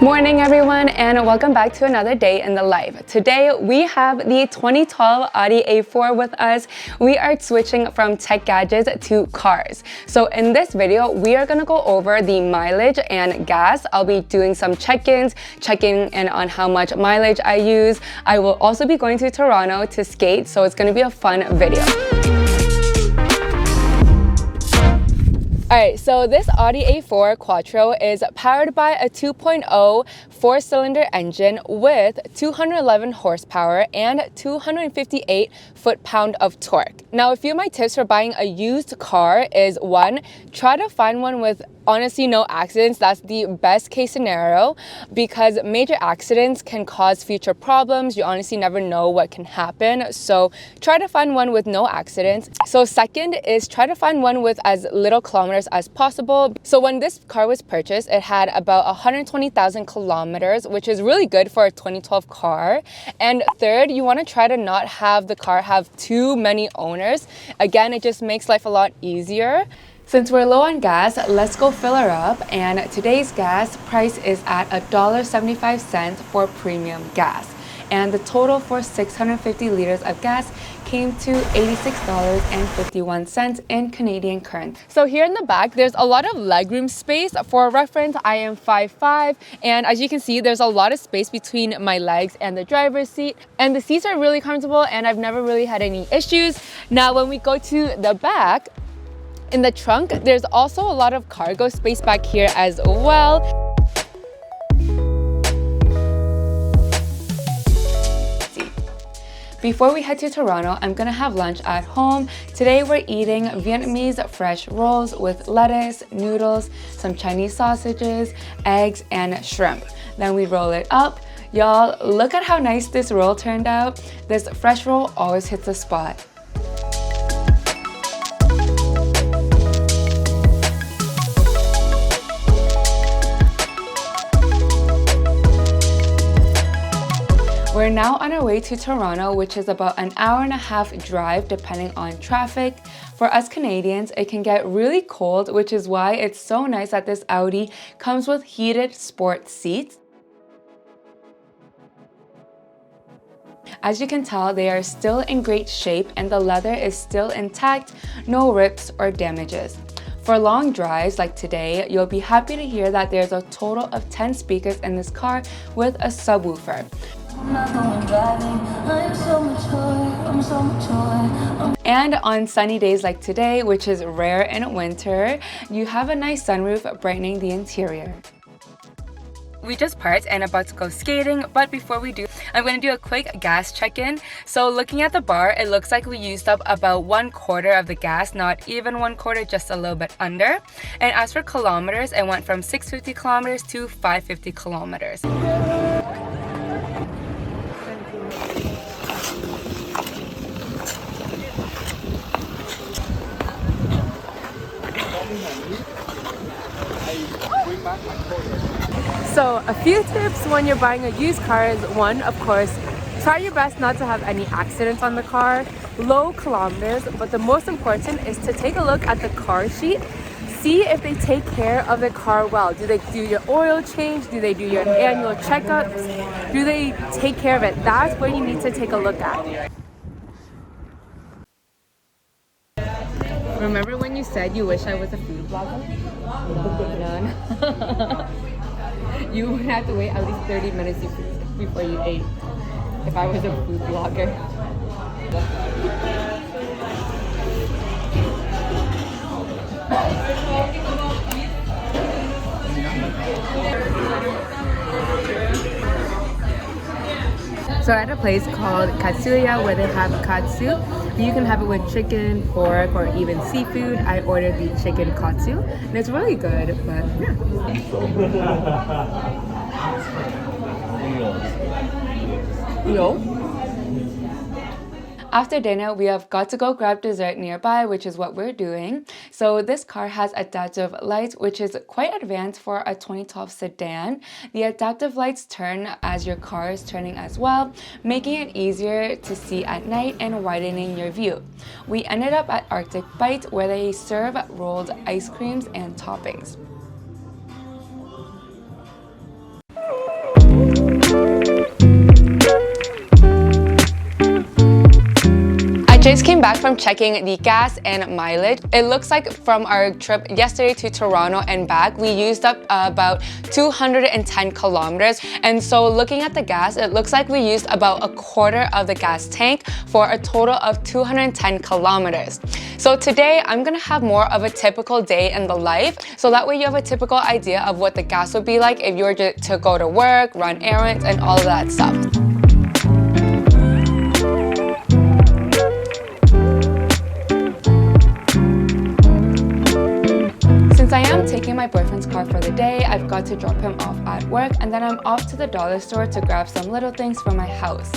Morning everyone, and welcome back to another day in the life. Today we have the 2012 Audi A4 with us. We are switching from tech gadgets to cars. So in this video, we are going to go over the mileage and gas. I'll be doing some check-ins, checking in on how much mileage I use. I will also be going to Toronto to skate, so it's going to be a fun video. Alright, so this Audi A4 Quattro is powered by a 2.0 four-cylinder engine with 211 horsepower and 258 foot-pound of torque. Now, a few of my tips for buying a used car is 1, try to find one with honestly no accidents. That's the best case scenario because major accidents can cause future problems. You honestly never know what can happen. So try to find one with no accidents. So second is try to find one with as little kilometers as possible. So when this car was purchased, it had about 120,000 kilometers, which is really good for a 2012 car. And third, you want to try to not have the car have too many owners. Again, it just makes life a lot easier. Since we're low on gas, let's go fill her up, and today's gas price is at $1.75 for premium gas. And the total for 650 liters of gas came to $86.51 in Canadian currency. So here in the back, there's a lot of legroom space. For reference, I am 5'5", and as you can see, there's a lot of space between my legs and the driver's seat. And the seats are really comfortable, and I've never really had any issues. Now, when we go to the back, in the trunk, there's also a lot of cargo space back here as well. Before we head to Toronto, I'm gonna have lunch at home. Today we're eating Vietnamese fresh rolls with lettuce, noodles, some Chinese sausages, eggs, and shrimp. Then we roll it up. Y'all, look at how nice this roll turned out. This fresh roll always hits the spot. We're now on our way to Toronto, which is about an hour-and-a-half drive depending on traffic. For us Canadians, it can get really cold, which is why it's so nice that this Audi comes with heated sport seats. As you can tell, they are still in great shape and the leather is still intact, no rips or damages. For long drives like today, you'll be happy to hear that there's a total of 10 speakers in this car with a subwoofer. And on sunny days like today, which is rare in winter, you have a nice sunroof brightening the interior. We just parked and about to go skating, but before we do, I'm going to do a quick gas check-in. So looking at the bar, it looks like we used up about 1/4 of the gas, not even 1/4, just a little bit under. And as for kilometers, it went from 650 kilometers to 550 kilometers. So a few tips when you're buying a used car is 1, of course, try your best not to have any accidents on the car, low kilometers, but the most important is to take a look at the car sheet. See if they take care of the car well. Do they do your oil change? Do they do your annual checkups? Do they take care of it? That's what you need to take a look at. Remember when you said you wish I was a food blogger? No. You would have to wait at least 30 minutes before you ate if I was a food blogger. So at a place called Katsuya where they have katsu, you can have it with chicken, pork, or even seafood. I ordered the chicken katsu, and it's really good, but yeah. Yo. After dinner, we have got to go grab dessert nearby, which is what we're doing. So this car has adaptive lights, which is quite advanced for a 2012 sedan. The adaptive lights turn as your car is turning as well, making it easier to see at night and widening your view. We ended up at Arctic Bite, where they serve rolled ice creams and toppings. I just came back from checking the gas and mileage. It looks like from our trip yesterday to Toronto and back, we used up about 210 kilometers. And so looking at the gas, it looks like we used about a quarter of the gas tank for a total of 210 kilometers. So today, I'm gonna have more of a typical day in the life. So that way you have a typical idea of what the gas would be like if you were to go to work, run errands, and all of that stuff. Since I am taking my boyfriend's car for the day, I've got to drop him off at work, and then I'm off to the dollar store to grab some little things for my house.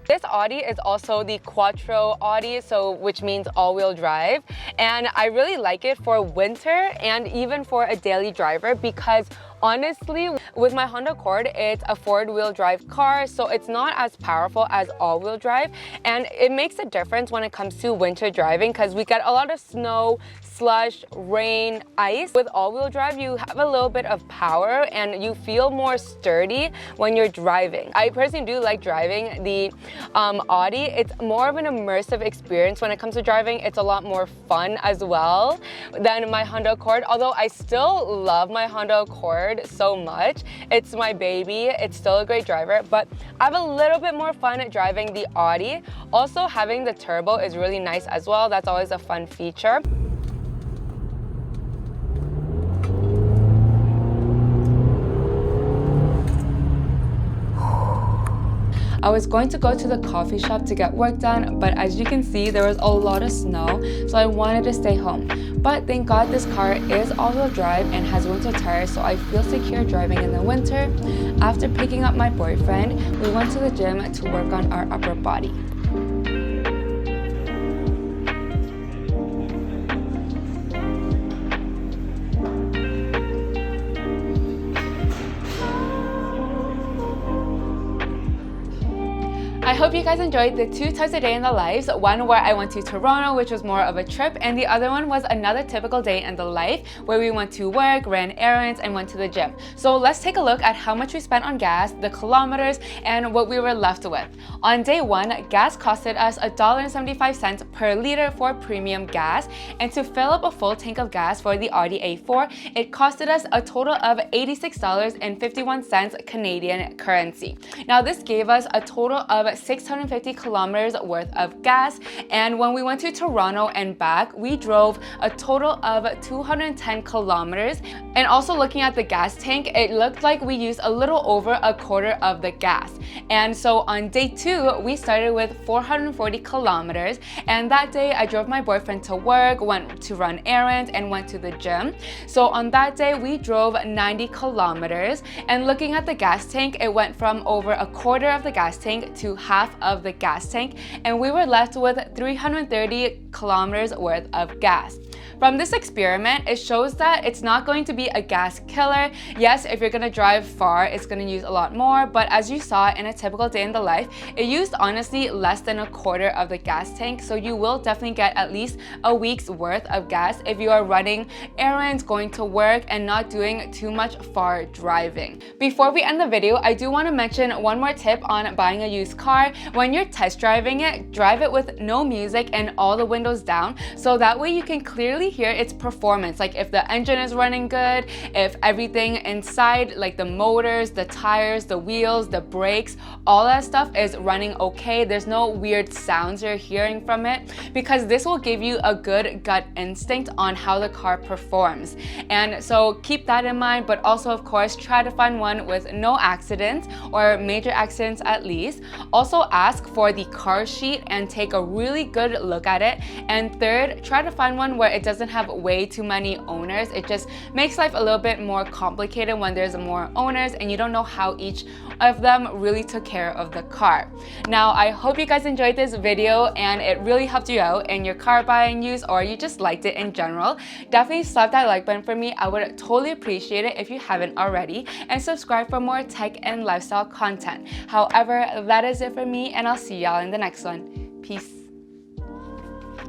This Audi is also the Quattro Audi, which means all-wheel drive, and I really like it for winter and even for a daily driver because honestly, with my Honda Accord, it's a four-wheel drive car, so it's not as powerful as all-wheel drive, and it makes a difference when it comes to winter driving because we get a lot of snow, slush, rain, ice. With all-wheel drive, you have a little bit of power and you feel more sturdy when you're driving. I personally do like driving the Audi. It's more of an immersive experience when it comes to driving. It's a lot more fun as well than my Honda Accord, although I still love my Honda Accord so much. It's my baby. It's still a great driver, but I have a little bit more fun driving the Audi. Also, having the turbo is really nice as well. That's always a fun feature. I was going to go to the coffee shop to get work done, but as you can see, there was a lot of snow, so I wanted to stay home. But thank God this car is all-wheel drive and has winter tires, so I feel secure driving in the winter. After picking up my boyfriend, we went to the gym to work on our upper body. I hope you guys enjoyed the 2 times a day in the lives, one where I went to Toronto, which was more of a trip, and the other one was another typical day in the life where we went to work, ran errands, and went to the gym. So let's take a look at how much we spent on gas, the kilometers, and what we were left with. On day 1, gas costed us $1.75 per liter for premium gas, and to fill up a full tank of gas for the Audi A4, it costed us a total of $86.51 Canadian currency. Now this gave us a total of 650 kilometers worth of gas, and when we went to Toronto and back, we drove a total of 210 kilometers. And also looking at the gas tank, it looked like we used a little over a quarter of the gas. And so on day 2, we started with 440 kilometers, and that day I drove my boyfriend to work, went to run errands, and went to the gym. So on that day, we drove 90 kilometers, and looking at the gas tank, it went from over a quarter of the gas tank to half of the gas tank, and we were left with 330 kilometers worth of gas. From this experiment, it shows that it's not going to be a gas killer. Yes, if you're gonna drive far, it's gonna use a lot more, but as you saw in a typical day in the life, it used honestly less than a quarter of the gas tank, so you will definitely get at least a week's worth of gas if you are running errands, going to work, and not doing too much far driving. Before we end the video, I do want to mention one more tip on buying a used car. When you're test driving it, drive it with no music and all the windows down, so that way you can clearly hear its performance, like if the engine is running good, if everything inside, like the motors, the tires, the wheels, the brakes, all that stuff is running okay. There's no weird sounds you're hearing from it, because this will give you a good gut instinct on how the car performs. And so keep that in mind, but also of course try to find one with no accidents or major accidents at least. Also ask for the car sheet and take a really good look at it. And third, try to find one where it doesn't doesn't have way too many owners. It just makes life a little bit more complicated when there's more owners and you don't know how each of them really took care of the car. Now, I hope you guys enjoyed this video and it really helped you out in your car buying use, or you just liked it in general. Definitely slap that like button for me. I would totally appreciate it if you haven't already, and subscribe for more tech and lifestyle content. However, that is it for me, and I'll see y'all in the next one. Peace.